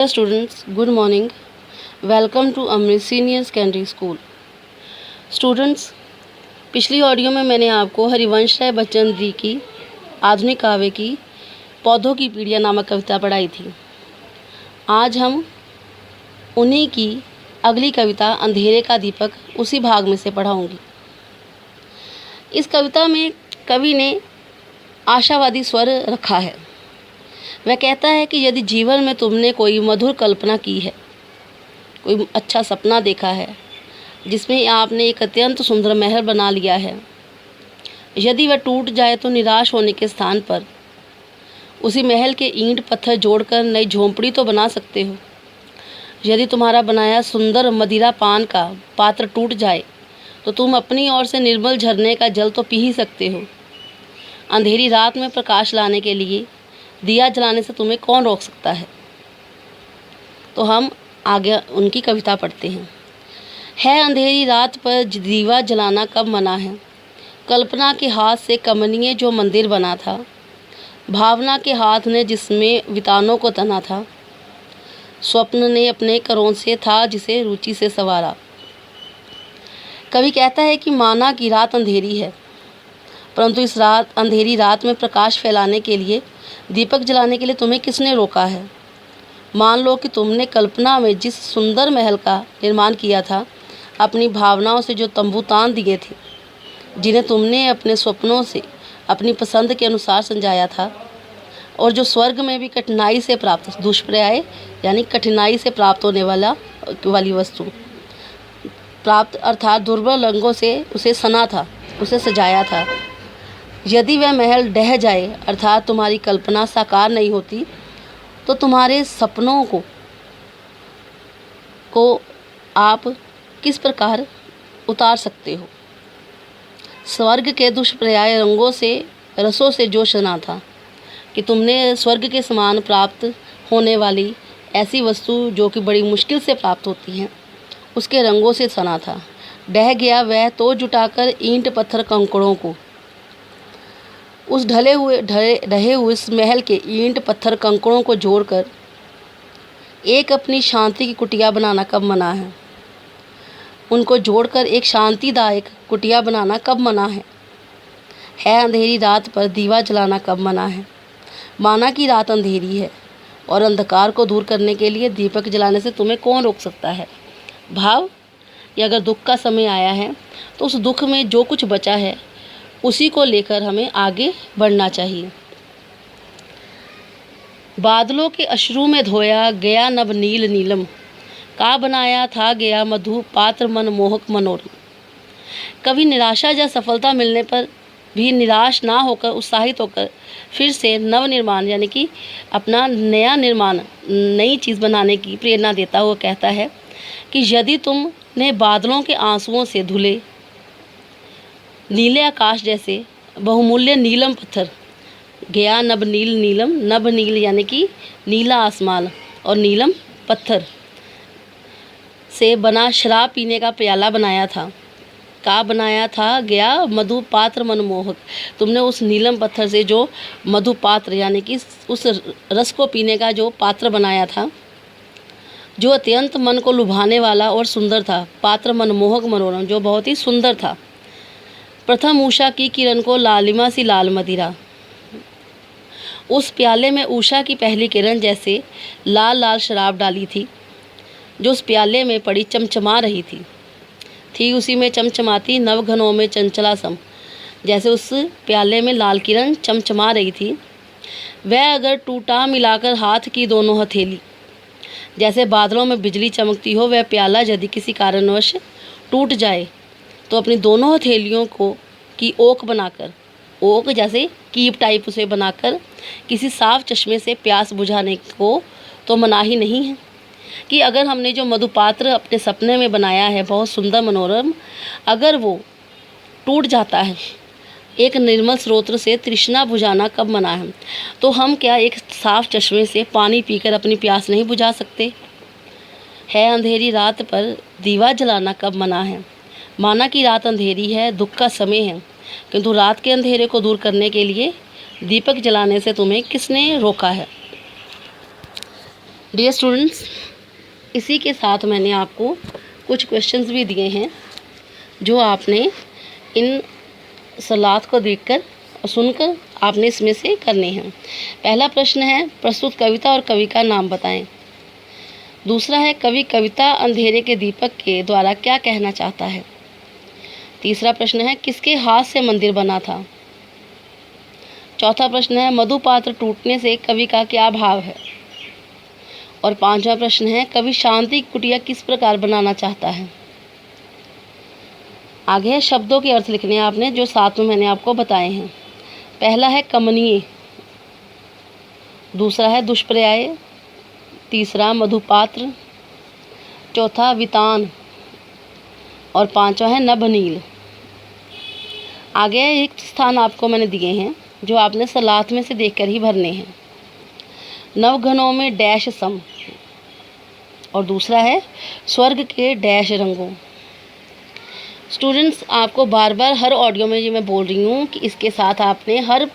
Students, good morning. Welcome to Amrit Senior Secondary School. Students, पिछली audio में मैंने आपको हरिवंश राय बच्चन जी की आधुनिक काव्य की पौधों की पीढ़िया नामक कविता पढ़ाई थी। आज हम उन्हीं की अगली कविता अंधेरे का दीपक उसी भाग में से पढ़ाऊंगी। इस कविता में कवि ने आशावादी स्वर रखा है। वह कहता है कि यदि जीवन में तुमने कोई मधुर कल्पना की है, कोई अच्छा सपना देखा है जिसमें आपने एक अत्यंत सुंदर महल बना लिया है, यदि वह टूट जाए तो निराश होने के स्थान पर उसी महल के ईंट पत्थर जोड़कर नई झोंपड़ी तो बना सकते हो। यदि तुम्हारा बनाया सुंदर मदिरा पान का पात्र टूट जाए तो तुम अपनी ओर से निर्मल झरने का जल तो पी ही सकते हो। अंधेरी रात में प्रकाश लाने के लिए दिया जलाने से तुम्हें कौन रोक सकता है। तो हम आगे उनकी कविता पढ़ते हैं। है अंधेरी रात पर दीवा जलाना कब मना है, कल्पना के हाथ से कमनीय जो मंदिर बना था, भावना के हाथ ने जिसमें वितानों को तना था, स्वप्न ने अपने करों से था जिसे रुचि से संवारा। कवि कहता है कि माना कि रात अंधेरी है, परंतु इस अंधेरी रात में प्रकाश फैलाने के लिए, दीपक जलाने के लिए तुम्हें किसने रोका है। मान लो कि तुमने कल्पना में जिस सुंदर महल का निर्माण किया था, अपनी भावनाओं से जो तंबू तान दिए थे, जिन्हें तुमने अपने स्वप्नों से अपनी पसंद के अनुसार संजाया था, और जो स्वर्ग में भी कठिनाई से प्राप्त दुष्प्रयाय यानी कठिनाई से प्राप्त होने वाली वस्तु प्राप्त अर्थात दुर्बल रंगों से उसे सना था, उसे सजाया था। यदि वह महल ढह जाए अर्थात तुम्हारी कल्पना साकार नहीं होती, तो तुम्हारे सपनों को आप किस प्रकार उतार सकते हो। स्वर्ग के दुष्प्रयाय रंगों से रसों से जो सना था कि तुमने स्वर्ग के समान प्राप्त होने वाली ऐसी वस्तु जो कि बड़ी मुश्किल से प्राप्त होती हैं, उसके रंगों से सना था। ढह गया वह तो जुटाकर ईंट पत्थर कंकड़ों को, उस ढहे हुए इस महल के ईंट पत्थर कंकड़ों को जोड़कर एक अपनी शांति की कुटिया बनाना कब मना है। उनको जोड़कर एक शांतिदायक कुटिया बनाना कब मना है अंधेरी रात पर दीवा जलाना कब मना है। माना कि रात अंधेरी है और अंधकार को दूर करने के लिए दीपक जलाने से तुम्हें कौन रोक सकता है। भाव या अगर दुख का समय आया है तो उस दुख में जो कुछ बचा है उसी को लेकर हमें आगे बढ़ना चाहिए। बादलों के अश्रु में धोया गया नभ नील नीलम, का बनाया था गया मधु पात्र मन मोहक मनोरम। कभी निराशा या सफलता मिलने पर भी निराश ना होकर उत्साहित होकर फिर से नव निर्माण यानी कि अपना नया निर्माण नई चीज़ बनाने की प्रेरणा देता हुआ कहता है कि यदि तुमने बादलों के आंसुओं से धुले नीले आकाश जैसे बहुमूल्य नीलम पत्थर, गया नभ नील नीलम, नभ नील यानी कि नीला आसमान और नीलम पत्थर से बना शराब पीने का प्याला बनाया था, का बनाया था गया मधु पात्र मनमोहक। तुमने उस नीलम पत्थर से जो मधु पात्र यानी कि उस रस को पीने का जो पात्र बनाया था, जो अत्यंत मन को लुभाने वाला और सुंदर था। पात्र मनमोहक मनोरम, जो बहुत ही सुंदर था। प्रथम उषा की किरण को लालिमा सी लाल मदिरा, उस प्याले में उषा की पहली किरण जैसे लाल लाल शराब डाली थी, जो उस प्याले में पड़ी चमचमा रही थी उसी में चमचमाती नव घनों में चंचला सम, जैसे उस प्याले में लाल किरण चमचमा रही थी। वह अगर टूटा मिलाकर हाथ की दोनों हथेली, जैसे बादलों में बिजली चमकती हो, वह प्याला यदि किसी कारणवश टूट जाए तो अपनी दोनों हथेलियों को की ओक बनाकर, ओक जैसे कीप टाइप उसे बनाकर किसी साफ चश्मे से प्यास बुझाने को तो मना ही नहीं है। कि अगर हमने जो मधुपात्र अपने सपने में बनाया है बहुत सुंदर मनोरम, अगर वो टूट जाता है एक निर्मल स्रोत से, तृष्णा बुझाना कब मना है। तो हम क्या एक साफ चश्मे से पानी पीकर अपनी प्यास नहीं बुझा सकते। है अंधेरी रात पर दीवा जलाना कब मना है। माना कि रात अंधेरी है, दुख का समय है, किंतु रात के अंधेरे को दूर करने के लिए दीपक जलाने से तुम्हें किसने रोका है। डियर स्टूडेंट्स, इसी के साथ मैंने आपको कुछ क्वेश्चंस भी दिए हैं जो आपने इन सलाद को देखकर और सुनकर आपने इसमें से करने हैं। पहला प्रश्न है, प्रस्तुत कविता और कवि का नाम बताएं। दूसरा है, कवि कविता अंधेरे के दीपक के द्वारा क्या कहना चाहता है। तीसरा प्रश्न है, किसके हाथ से मंदिर बना था। चौथा प्रश्न है, मधुपात्र टूटने से कवि का क्या भाव है। और पांचवा प्रश्न है, कवि शांति की कुटिया किस प्रकार बनाना चाहता है। आगे है शब्दों के अर्थ लिखने आपने, जो साथ में मैंने आपको बताए हैं। पहला है कमनीय, दूसरा है दुष्पर्याय, तीसरा मधुपात्र, चौथा वितान और पांचवा है नभनील। आगे एक स्थान आपको मैंने दिए हैं जो आपने सलात में से देखकर ही भरने हैं। नवघनों में डैश सम, और दूसरा है स्वर्ग के डैश रंगों। स्टूडेंट्स, आपको बार बार हर ऑडियो में ये मैं बोल रही हूँ कि इसके साथ आपने हर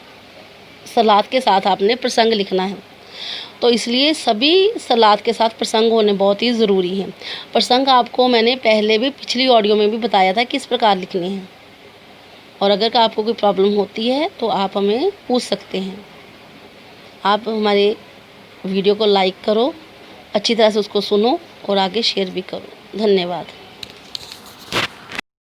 सलाद के साथ आपने प्रसंग लिखना है, तो इसलिए सभी सलाद के साथ प्रसंग होने बहुत ही ज़रूरी हैं। प्रसंग आपको मैंने पहले भी पिछली ऑडियो में भी बताया था किस प्रकार लिखने हैं, और अगर आपको कोई प्रॉब्लम होती है तो आप हमें पूछ सकते हैं। आप हमारे वीडियो को लाइक करो, अच्छी तरह से उसको सुनो और आगे शेयर भी करो। धन्यवाद।